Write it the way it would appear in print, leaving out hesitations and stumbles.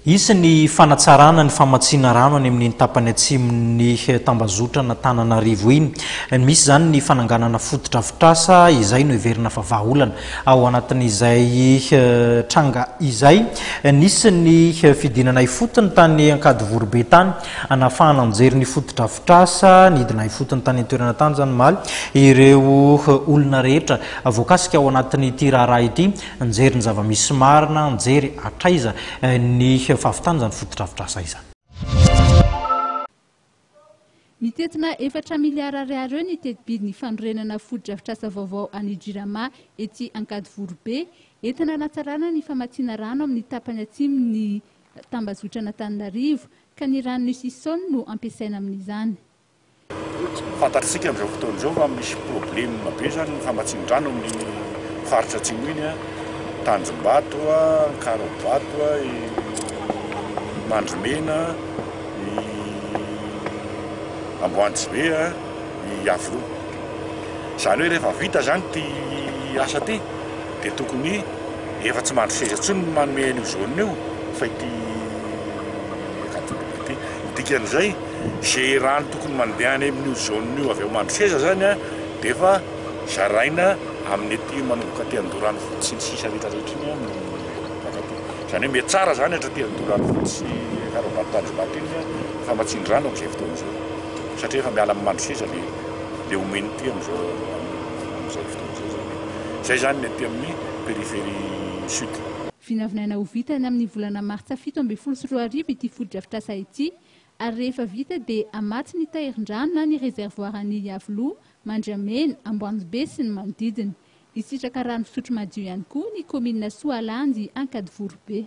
Isy ny fanatsarana ny famatsiana rano any amin'ny tapany atsimon'ny tambazotra na Tananarivo iny. Misy zany ny fananganana fotodrafitrasa izay no heverina fa vahaolana ao anatin'izay tranga izay. Nisy ny fidinana ifotony tany Ankadivorobe tany anafahana mijery ny fotodrafitrasa nidina ifotony tany an-toerana tany zany maly ireo olona rehetra voakasika ao anatin'ity raharaha ity nijery ny zava-misy marina, nijery atraiza ny fahavitana zany fotodrafitrasa izany. Mitetina 4 miliara ariary eo ny tetibidiny fanorenana fotodrafitrasa vaovao any Jirama ety Ankadivorobe entina hanatsarana ny famatsiana rano amin'ny tapany atsimon'ny tambazotra Antananarivo ka ny rano Sisson no ampiasaina amin'izany. Fantatsika amin'izao fotoana izao fa misy problème be zany ny famatsian-drano amin'ny faritra atsimo iny, Tanjombato, Karobato, Mandromena, Amboantsibe, Avlo. Izany hoe rehefa vita zany ty asa ty dia tokony efa tsy mandro seza intsony no manome an'io zone io fa ity Ankadivorobe ity. Dikan'izay izay rano tokony mandeha any amin'io zone io avy eo mandro seza zany dia efa zaraina amin'ny ety manomboka aty Andorano fotsy sy sisa rehetrarehetra iny amin'ny zany hoe mety tsara zany hatraty Andorano fotsy Karobato Tanjombato iny famatsian-drano amin'izay fotoana izao satria efa miala amin'ny mandro seza le omeny ity amin'izay fotoana izao zany. Izay zany ny ety amin'ny périphérie sud. Vinavinaina ho vitany amin'ny volana martsa 7 ity fotodrafitrasa ity ary rehefa vita dia amatsy ny tahirin-drano na ny réservoir any Avlo, Mandramena, Amboanjibe sy ny manodidina. Isitraka rano fisotro madio ihany koa ny komina Soalandy Ankadivorobe.